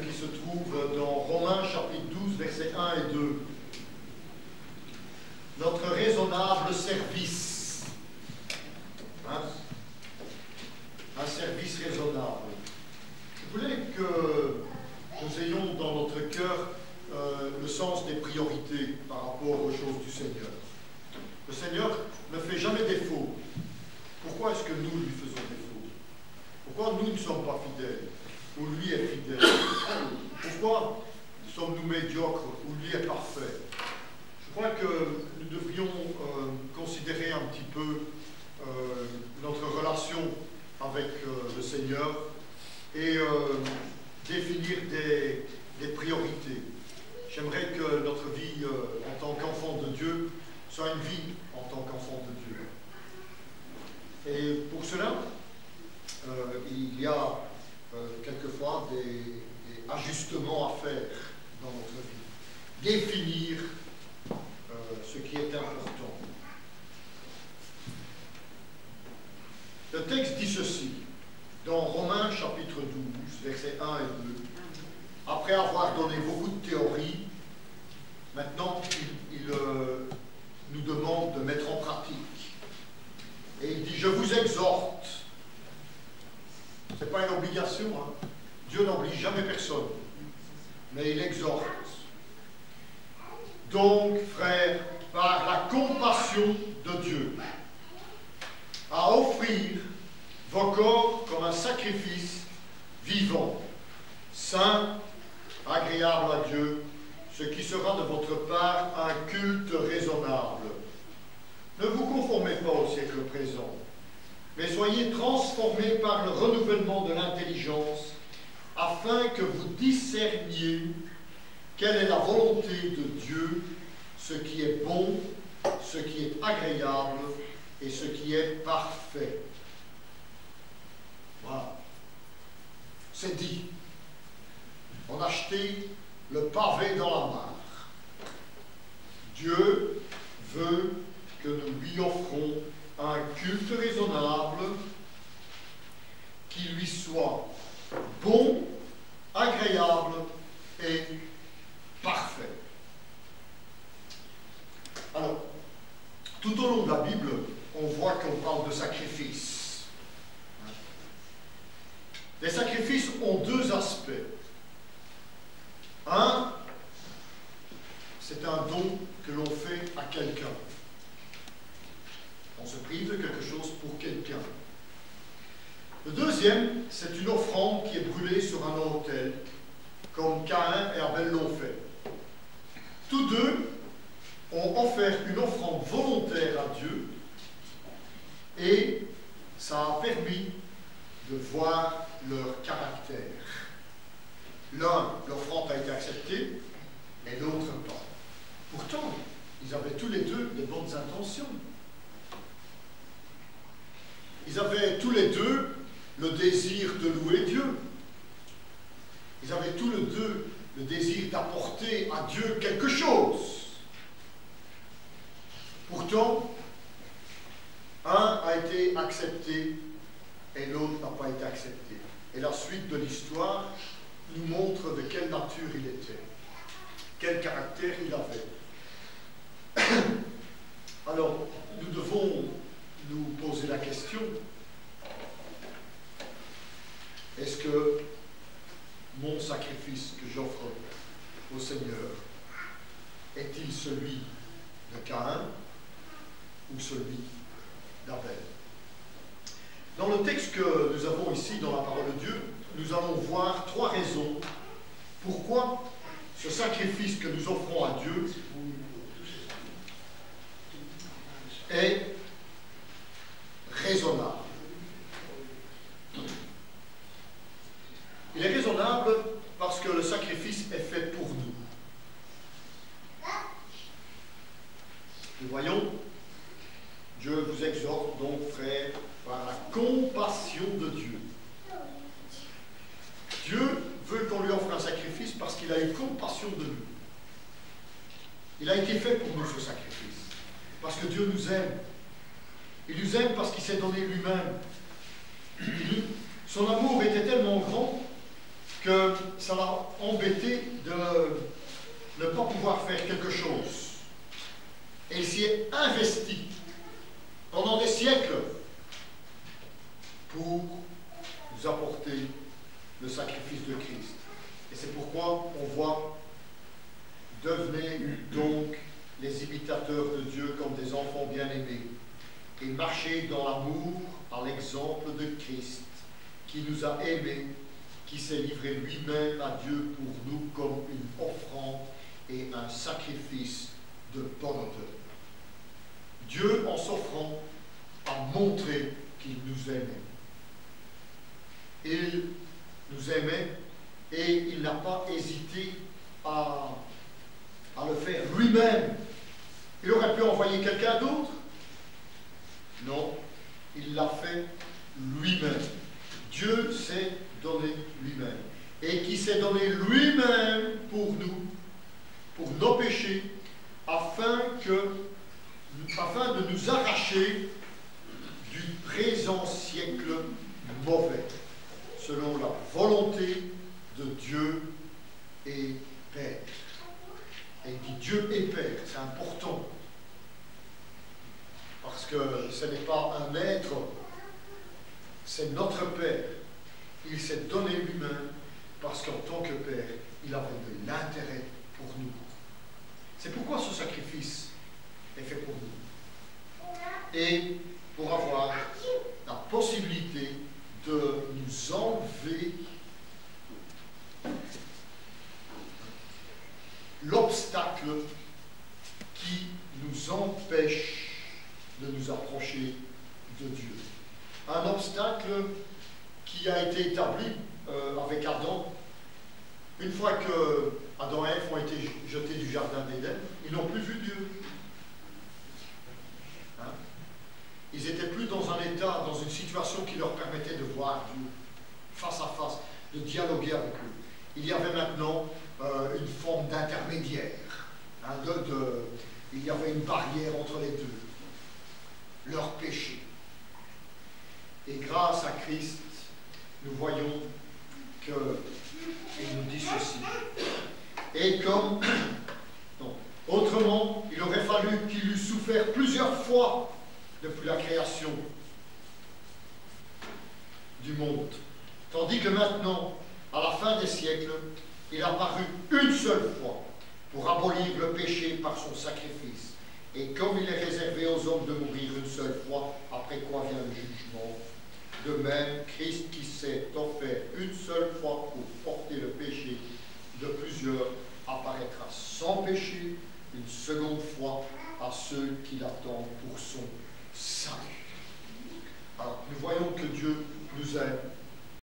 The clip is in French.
qui se trouve dans Romains chapitre 12, versets 1 et 2. Notre raisonnable service. Hein? Un service raisonnable. Je voulais que nous ayons dans notre cœur le sens des priorités par rapport aux choses du Seigneur. Le Seigneur ne fait jamais défaut. Pourquoi est-ce que nous lui faisons défaut? Pourquoi nous ne sommes pas fidèles? Où lui est fidèle? Pourquoi sommes-nous médiocres? Où lui est parfait? Je crois que nous devrions considérer un petit peu notre relation avec le Seigneur et définir des priorités. J'aimerais que notre vie en tant qu'enfant de Dieu soit une vie en tant qu'enfant de Dieu. Et pour cela, il y a quelquefois des ajustements à faire dans notre vie. Définir ce qui est important. Le texte dit ceci, dans Romains chapitre 12, versets 1 et 2. Après avoir donné beaucoup de théories, maintenant il nous demande de mettre en pratique. Et il dit, je vous exhorte. Ce n'est pas une obligation, hein. Dieu n'oblige jamais personne, mais il exhorte. Donc, frères, par la compassion de Dieu, à offrir vos corps comme un sacrifice vivant, saint, agréable à Dieu, ce qui sera de votre part un culte raisonnable. Ne vous conformez pas au siècle présent, mais soyez transformés par le renouvellement de l'intelligence, afin que vous discerniez quelle est la volonté de Dieu, ce qui est bon, ce qui est agréable et ce qui est parfait. Voilà. C'est dit. On a jeté le pavé dans la mare. Dieu veut que nous lui offrons un culte raisonnable qui lui soit bon, agréable et parfait. Alors, tout au long de la Bible, on voit qu'on parle de sacrifices. Les sacrifices ont deux aspects. Un, c'est un don que l'on fait à quelqu'un. On se prive de quelque chose pour quelqu'un. Le deuxième, c'est une offrande qui est brûlée sur un autel, comme Caïn et Abel l'ont fait. Tous deux ont offert une offrande volontaire à Dieu, et ça a permis de voir leur caractère. L'un, l'offrande a été acceptée, et l'autre pas. Pourtant, ils avaient tous les deux de bonnes intentions. Ils avaient tous les deux le désir de louer Dieu. Ils avaient tous les deux le désir d'apporter à Dieu quelque chose. Pourtant, un a été accepté et l'autre n'a pas été accepté. Et la suite de l'histoire nous montre de quelle nature il était, quel caractère il avait. Alors, nous devons nous poser la question, est-ce que mon sacrifice que j'offre au Seigneur est-il celui de Caïn ou celui d'Abel? Dans le texte que nous avons ici dans la parole de Dieu, nous allons voir trois raisons pourquoi ce sacrifice que nous offrons à Dieu est raisonnable. Il est raisonnable parce que le sacrifice est fait pour nous. Nous voyons, Dieu vous exhorte donc, frères, par la compassion de Dieu. Dieu veut qu'on lui offre un sacrifice parce qu'il a eu compassion de nous. Il a été fait pour nous ce sacrifice. Parce que Dieu nous aime. Il nous aime parce qu'il s'est donné lui-même. Son amour était tellement grand que ça l'a embêté de ne pas pouvoir faire quelque chose. Et il s'y est investi pendant des siècles pour nous apporter le sacrifice de Christ. Et c'est pourquoi on voit: devenez donc les imitateurs de Dieu comme des enfants bien-aimés et marchez dans l'amour à l'exemple de Christ, qui nous a aimés, qui s'est livré lui-même à Dieu pour nous comme une offrande et un sacrifice de bonne odeur. Dieu, en s'offrant, a montré qu'il nous aimait. Il nous aimait et il n'a pas hésité à le faire lui-même. Il aurait pu envoyer quelqu'un d'autre. Non, il l'a fait lui-même. Dieu s'est donné lui-même. Et qui s'est donné lui-même pour nous, pour nos péchés, afin de nous arracher du présent siècle mauvais, selon la volonté de Dieu et Père. Et il dit Dieu et Père, c'est important. Parce que ce n'est pas un être, c'est notre Père. Il s'est donné lui-même parce qu'en tant que Père, il avait de l'intérêt pour nous. C'est pourquoi ce sacrifice est fait pour nous. Et pour avoir la possibilité de nous enlever l'obstacle qui nous empêche de nous approcher de Dieu. Un obstacle qui a été établi avec Adam. Une fois que Adam et Ève ont été jetés du jardin d'Éden, ils n'ont plus vu Dieu. Hein? Ils n'étaient plus dans un état, dans une situation qui leur permettait de voir Dieu face à face, de dialoguer avec lui. Il y avait maintenant une forme d'intermédiaire. Hein, il y avait une barrière entre les deux. Leur péché. Et grâce à Christ, nous voyons qu'il nous dit ceci. Et comme, non, autrement, il aurait fallu qu'il eût souffert plusieurs fois depuis la création du monde. Tandis que maintenant, à la fin des siècles, il a paru une seule fois pour abolir le péché par son sacrifice. Et comme il est réservé aux hommes de mourir une seule fois, après quoi vient le jugement, de même, Christ qui s'est offert une seule fois pour porter le péché de plusieurs apparaîtra sans péché une seconde fois à ceux qui l'attendent pour son salut. Alors, nous voyons que Dieu nous aime